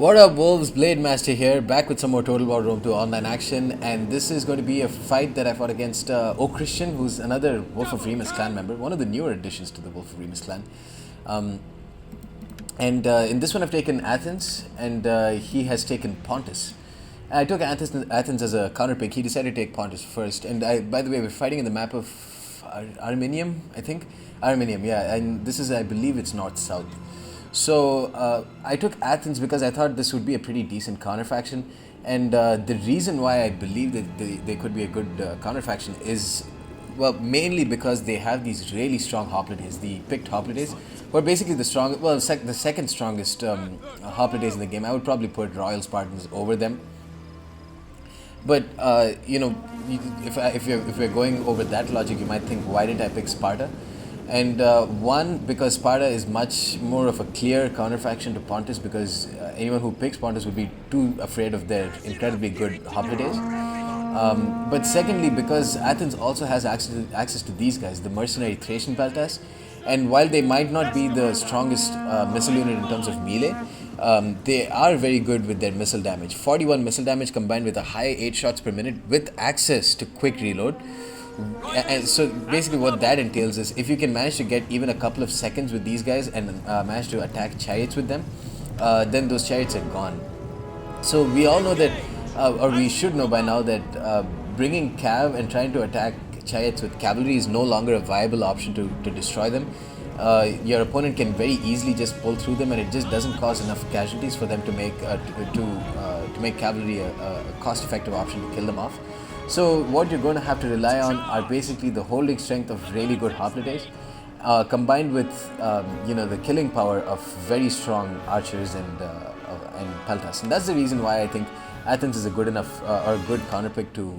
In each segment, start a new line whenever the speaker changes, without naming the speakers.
What up, Wolves? Blade Master here, back with some more Total War Rome 2 online action, and this is going to be a fight that I fought against O Christian, who's another Wolf of Remus clan member, one of the newer additions to the Wolf of Remus clan. In this one I've taken Athens, and he has taken Pontus. I took Athens as a counter pick. He decided to take Pontus first, and by the way, we're fighting in the map of Arminium, I think? Arminium, yeah, and this is, I believe it's north-south. So I took Athens because I thought this would be a pretty decent counter faction, and the reason why I believe that they could be a good counter faction is, well, mainly because they have these really strong hoplites, the picked hoplites, who are basically the second strongest hoplites in the game. I would probably put Royal Spartans over them. But if we're going over that logic, you might think, why didn't I pick Sparta? And one, because Sparta is much more of a clear counterfaction to Pontus, because anyone who picks Pontus would be too afraid of their incredibly good hoplites. But secondly, because Athens also has access to these guys, the mercenary Thracian peltas, and while they might not be the strongest missile unit in terms of melee, they are very good with their missile damage. 41 missile damage combined with a high 8 shots per minute with access to quick reload. And so basically what that entails is, if you can manage to get even a couple of seconds with these guys and manage to attack chariots with them, then those chariots are gone. So we all know that, or we should know by now, that bringing cav and trying to attack chariots with cavalry is no longer a viable option to destroy them. Your opponent can very easily just pull through them, and it just doesn't cause enough casualties for them to make cavalry a cost-effective option to kill them off. So what you're going to have to rely on are basically the holding strength of really good hoplites, combined with the killing power of very strong archers and peltas. And that's the reason why I think Athens is a good enough or a good counterpick to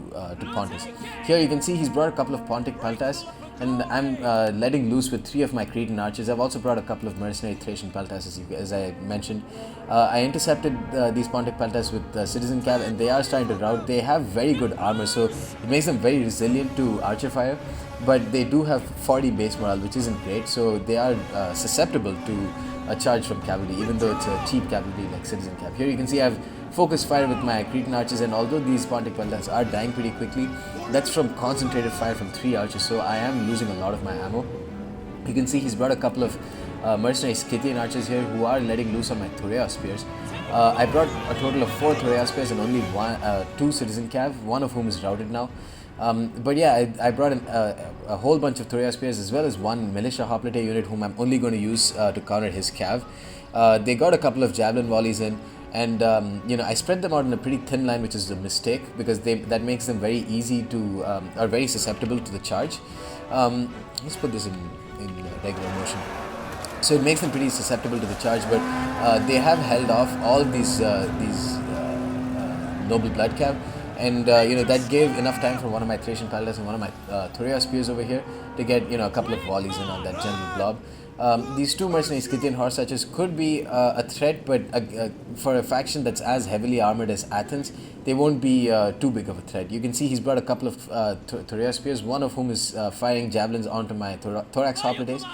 Pontus. Here you can see he's brought a couple of Pontic peltas, and I'm letting loose with 3 of my Cretan archers. I've also brought a couple of mercenary Thracian peltas, as I mentioned. I intercepted these Pontic peltas with citizen cav, and they are starting to rout. They have very good armor, so it makes them very resilient to archer fire, but they do have 40 base morale, which isn't great, so they are susceptible to a charge from cavalry, even though it's a cheap cavalry like citizen cav. Here you can see I've focused fire with my Cretan archers, and although these Pontic peltas are dying pretty quickly, that's from concentrated fire from 3 archers, so I am losing a lot of my ammo. You can see he's brought a couple of mercenary Scythian archers here who are letting loose on my Thorea spears. I brought a total of 4 Thorea spears and only 2 citizen cav, one of whom is routed now. But yeah, I brought a whole bunch of Thorea spears, as well as 1 militia hoplite unit whom I'm only going to use to counter his cav. They got a couple of javelin volleys in, and I spread them out in a pretty thin line, which is a mistake, because that makes them very easy to or very susceptible to the charge. Let's put this in regular motion. So it makes them pretty susceptible to the charge, but they have held off all of these noble blood cav, and that gave enough time for one of my Thracian peltas and one of my Thorea spears over here to get a couple of volleys in on that general blob. These 2 mercenary Scythian horse archers could be a threat, but for a faction that's as heavily armored as Athens, they won't be too big of a threat. You can see he's brought a couple of Thorea spears, one of whom is firing javelins onto my thorax hoplites,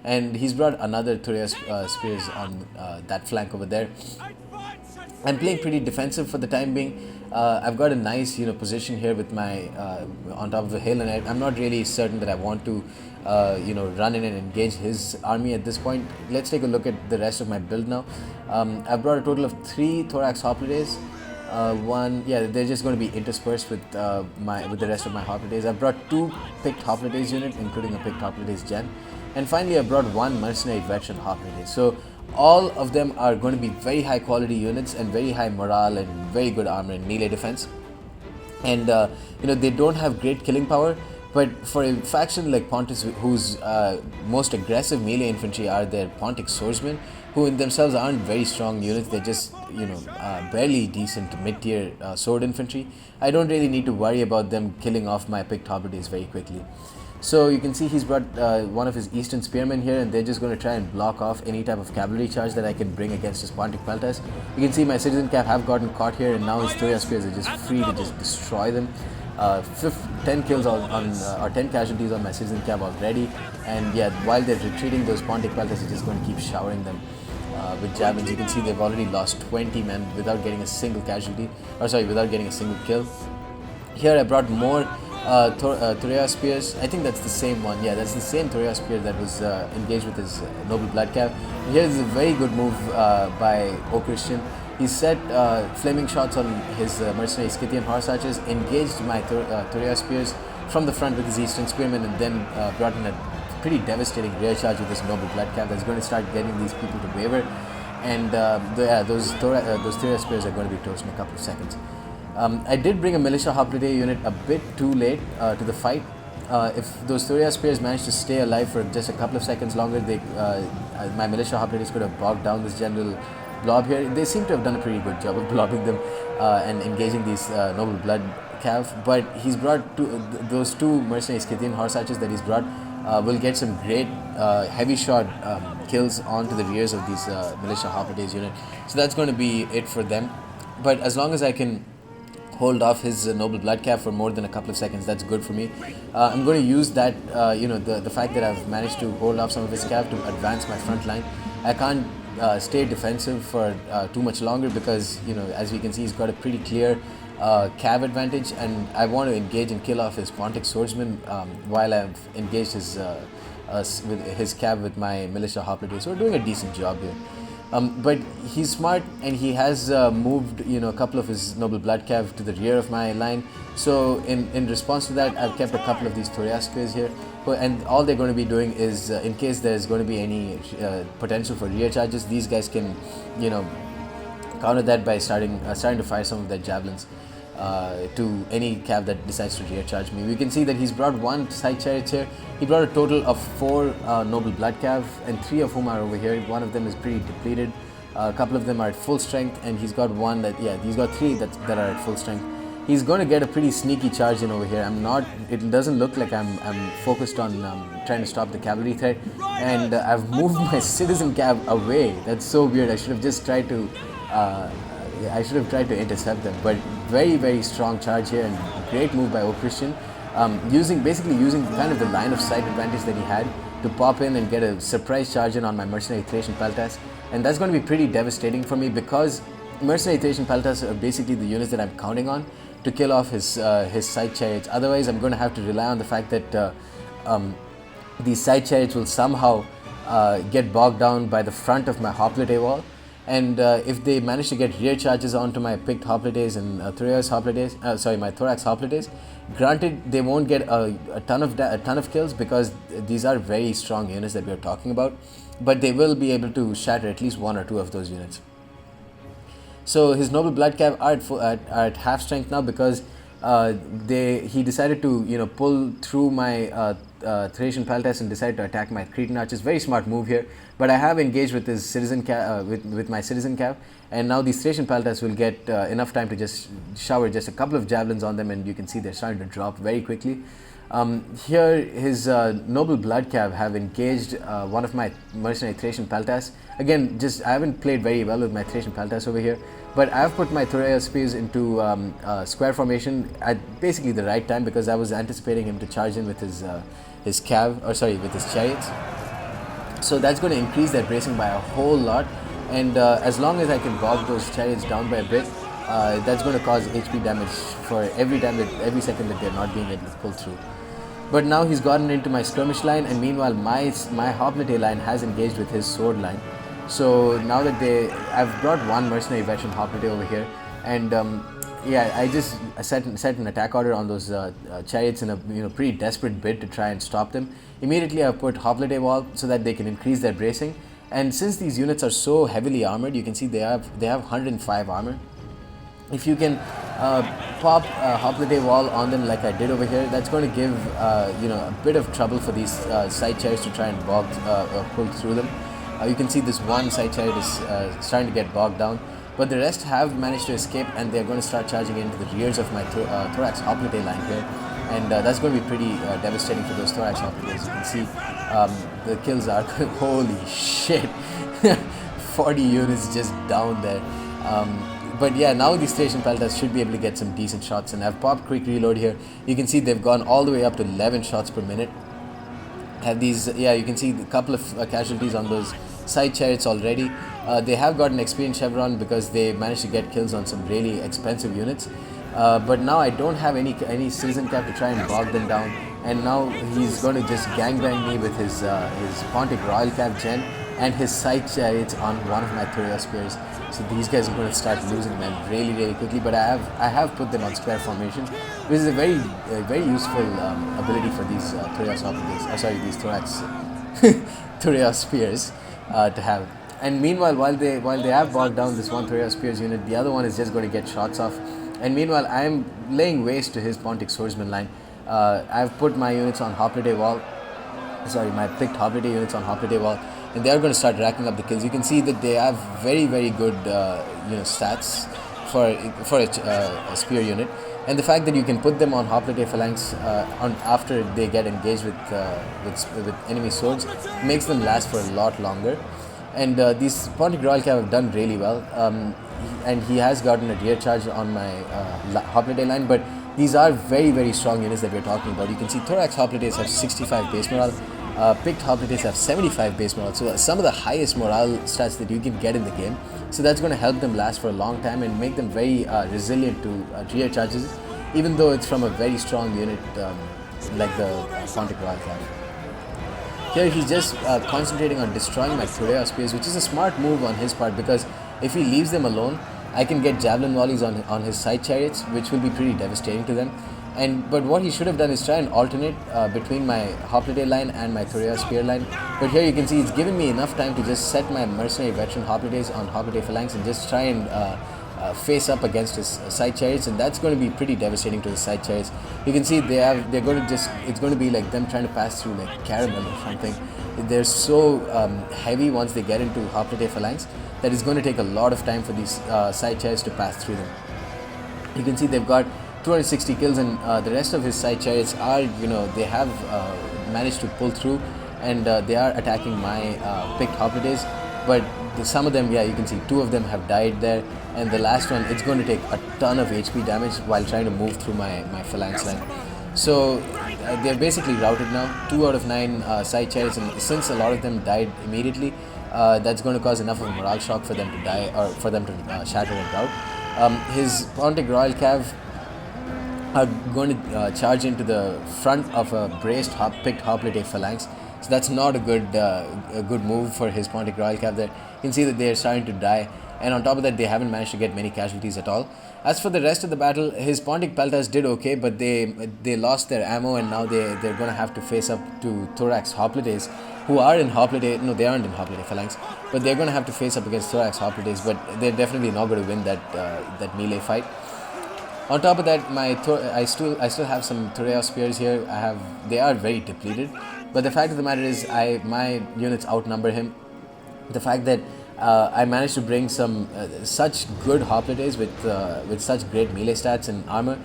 and he's brought another Thorea spears on that flank over there. I'm playing pretty defensive for the time being. I've got a nice position here with my on top of a hill, and I'm not really certain that I want to run in and engage his army at this point. Let's take a look at the rest of my build now. I've brought a total of 3 thorax hoplites. They're just going to be interspersed with the rest of my hoplites. I've brought 2 picked hoplites unit, including a picked hoplites gen, and finally I brought 1 mercenary veteran hoplite. So all of them are going to be very high quality units and very high morale and very good armor and melee defense. And they don't have great killing power, but for a faction like Pontus, whose most aggressive melee infantry are their Pontic swordsmen, who in themselves aren't very strong units, they're just barely decent mid-tier sword infantry, I don't really need to worry about them killing off my picked hoplites very quickly. So you can see he's brought one of his eastern spearmen here, and they're just going to try and block off any type of cavalry charge that I can bring against his Pontic peltas. You can see my citizen cav have gotten caught here, and now his Thorea spears are just free to just destroy them. 10 kills or 10 casualties on my citizen cav already, and yeah, while they're retreating, those Pontic peltas are just going to keep showering them. with javelins. You can see they've already lost 20 men without getting a single casualty, or sorry, without getting a single kill. Here I brought more Thorea spears. I think that's the same one. Yeah, that's the same Thorea spear that was engaged with his noble blood cav. Here's a very good move by O Christian. He set flaming shots on his mercenary Scythian horse archers, engaged my Thorea spears from the front with his eastern spearmen, and then brought in a pretty devastating rear charge with this noble blood cav that's going to start getting these people to waver. And those Thorea spears are going to be toast in a couple of seconds. I did bring a militia hoplite unit a bit too late to the fight. If those Thorea spears managed to stay alive for just a couple of seconds longer, my militia hoplites could have bogged down this general blob here. They seem to have done a pretty good job of blobbing them and engaging these noble blood cav. But he's brought those two mercenary Scythian horse archers that he's brought will get some great heavy shot kills onto the rears of these militia hoplites unit. So that's going to be it for them. But as long as I can hold off his noble blood cav for more than a couple of seconds, that's good for me. I'm going to use that, the fact that I've managed to hold off some of his cav to advance my front line. I can't stay defensive for too much longer because, as we can see, he's got a pretty clear cav advantage, and I want to engage and kill off his Pontic swordsman while I've engaged his cav with my militia hoplites. So we're doing a decent job here. But he's smart, and he has moved, a couple of his noble blood cav to the rear of my line. So in response to that, I've kept a couple of these Thorea spears here. And all they're going to be doing is, in case there's going to be any potential for rear charges, these guys can, counter that by starting to fire some of their javelins to any cav that decides to rear charge me. We can see that he's brought one side chariot here. He brought a total of 4 noble blood cav, and 3 of whom are over here. One of them is pretty depleted. A couple of them are at full strength, and he's got he's got 3 that are at full strength. He's going to get a pretty sneaky charge in over here. It doesn't look like I'm focused on trying to stop the cavalry threat, and I've moved my citizen cav away. That's so weird. I should have just tried to intercept them. But very, very strong charge here, and great move by O Christian. Using kind of the line of sight advantage that he had to pop in and get a surprise charge in on my mercenary Thracian peltas, and that's going to be pretty devastating for me because mercenary Thracian peltas are basically the units that I'm counting on to kill off his side chariots. Otherwise, I'm going to have to rely on the fact that these side chariots will somehow get bogged down by the front of my hoplite wall. And if they manage to get rear charges onto my picked hoplites and my thorax hoplites, granted they won't get a ton of kills because these are very strong units that we are talking about, but they will be able to shatter at least 1 or 2 of those units. So his noble blood cav are at half strength now because he decided to pull through my Thracian peltas and decided to attack my Cretan archers. Very smart move here. But I have engaged with his citizen with my citizen cav, and now these Thracian peltas will get enough time to just shower just a couple of javelins on them, and you can see they're starting to drop very quickly. Here his noble blood cav have engaged one of my mercenary Thracian peltas. Again, I haven't played very well with my Thracian peltas over here, but I've put my Thorea spears into square formation at basically the right time because I was anticipating him to charge in with his chariots. So that's going to increase their bracing by a whole lot, and as long as I can bog those chariots down by a bit, that's going to cause HP damage for every second that they're not being able to pull through. But now he's gotten into my skirmish line, and meanwhile my hoplite line has engaged with his sword line. So now that I've brought one mercenary veteran hoplite over here, and I just set an attack order on those chariots in a pretty desperate bid to try and stop them. Immediately I've put hoplite wall so that they can increase their bracing, and since these units are so heavily armored, you can see they have 105 armor. If you can pop a hoplite wall on them like I did over here, that's going to give a bit of trouble for these side chariots to try and pull through them. You can see this one side chariot is starting to get bogged down, but the rest have managed to escape, and they're going to start charging into the rears of my thorax hoplite line here, and that's going to be pretty devastating for those thorax hoplites. You can see the kills are holy shit, 40 units just down there. But yeah, now these Thracian peltas should be able to get some decent shots, and I've popped quick reload here. You can see they've gone all the way up to 11 shots per minute. have these, yeah, you can see a couple of casualties on those side chariots already. They have got an experience chevron because they managed to get kills on some really expensive units. But now I don't have any citizen cap to try and bog them down, and now he's going to just gangbang me with his Pontic Royal Cav Gen and his side chariots on one of my Thuria spears. So these guys are going to start losing them really quickly. But I have put them on square formation, which is a very useful ability for these Thuria hoplites. These thorax Thuria spears to have. And meanwhile, while they have bogged down this one Thuria spears unit, the other one is just going to get shots off. And meanwhile, I am laying waste to his Pontic swordsman line. I've put my units on hoplite wall. My picked hoplite units on hoplite wall, and they are going to start racking up the kills. You can see that they have very good stats for a spear unit, and the fact that you can put them on hoplite phalanx on after they get engaged with enemy swords makes them last for a lot longer. And these Pontic Royal Cav have done really well, and he has gotten a rear charge on my hoplite line, but these are very strong units that we're talking about. You can see Thorax hoplites have 65 base morale, picked hoplites have 75 base morale, so some of the highest morale stats that you can get in the game. So that's going to help them last for a long time and make them very resilient to rear charges, even though it's from a very strong unit like the Pontic Royal Cav. Here he's just concentrating on destroying my Thuria spears, which is a smart move on his part, because if he leaves them alone, I can get javelin volleys on his side chariots, which will be pretty devastating to them. But what he should have done is try and alternate between my hoplite line and my Thuria spear line. But here you can see it's given me enough time to just set my mercenary veteran hoplites on hoplite phalanx and just try and face up against his side chariots, and that's going to be pretty devastating to the side chariots. You can see they're going to it's going to be like them trying to pass through like caramel or something. They're so heavy once they get into hoplite phalanx that it's going to take a lot of time for these side chariots to pass through them. You can see they've got 260 kills, and the rest of his side chariots are, they have managed to pull through, and they are attacking my picked hoplites. But some of them, yeah, you can see 2 of them have died there, and the last one, it's going to take a ton of HP damage while trying to move through my phalanx line. So they're basically routed now. 2 out of 9 side chariots, and since a lot of them died immediately, that's going to cause enough of a morale shock for them to die, or for them to shatter and rout. His Pontic Royal Cav are going to charge into the front of a braced picked hoplite phalanx. So that's not a good move for his Pontic Royal Cav there. You can see that they're starting to die, and on top of that, they haven't managed to get many casualties at all. As for the rest of the battle, his Pontic Peltas did okay, but they lost their ammo, and now they're going to have to face up to Thorax hoplites, who are in hoplite. No, they aren't in hoplite phalanx, but they're going to have to face up against Thorax hoplites. But they're definitely not going to win that melee fight. On top of that, I still have some Thuria spears here. They are very depleted, but the fact of the matter is, my units outnumber him. The fact that I managed to bring some such good hoplites with such great melee stats and armor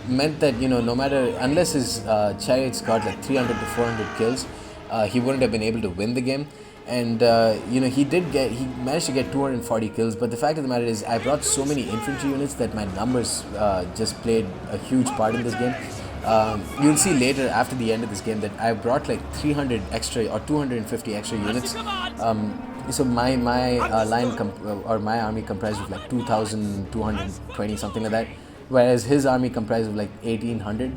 meant that, no matter, unless his chariots got like 300 to 400 kills, he wouldn't have been able to win the game. And he managed to get 240 kills, but the fact of the matter is, I brought so many infantry units that my numbers just played a huge part in this game. You'll see later, after the end of this game, that I brought like 300 extra or 250 extra units. So my line or my army comprised of like 2,220, something like that, whereas his army comprised of like 1,800.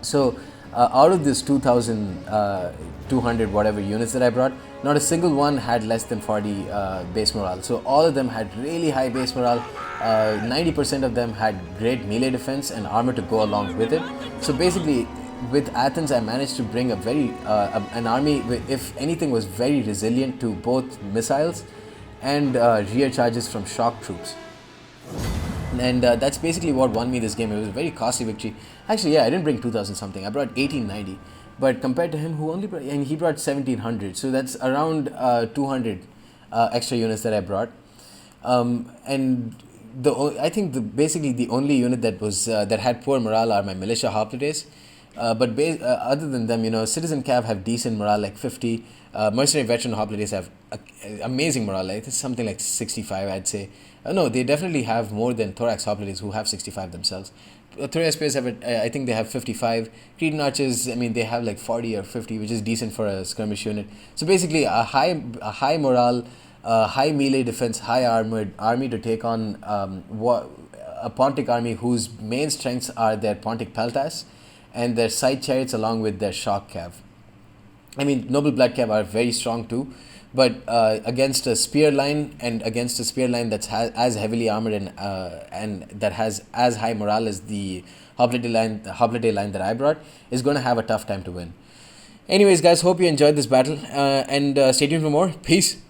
So out of this 2,200 whatever units that I brought, not a single one had less than 40 base morale. So all of them had really high base morale. 90% of them had great melee defense and armor to go along with it. So basically, with Athens, I managed to bring an army, if anything, was very resilient to both missiles and rear charges from shock troops. And that's basically what won me this game. It was a very costly victory. Actually, yeah, I didn't bring 2,000 something. I brought 1,890. But compared to him, he brought 1,700. So that's around 200 extra units that I brought. And I think basically the only unit that had poor morale are my militia hoplites. But other than them, citizen cav have decent morale, like 50. Mercenary veteran hoplites have amazing morale. Like, it's something like 65, I'd say. No, they definitely have more than thorax hoplites, who have 65 themselves. Troya spears have I think they have 55. Cretan archers, I mean, they have like 40 or 50, which is decent for a skirmish unit. So basically, a high morale, high melee defense, high armored army to take on a Pontic army whose main strengths are their Pontic peltas and their side chariots along with their shock cav. I mean, Noble Blood Cav are very strong too, but against a spear line and against a spear line that's as heavily armored and that has as high morale as the hoplite line that I brought, is going to have a tough time to win. Anyways, guys, hope you enjoyed this battle and stay tuned for more. Peace.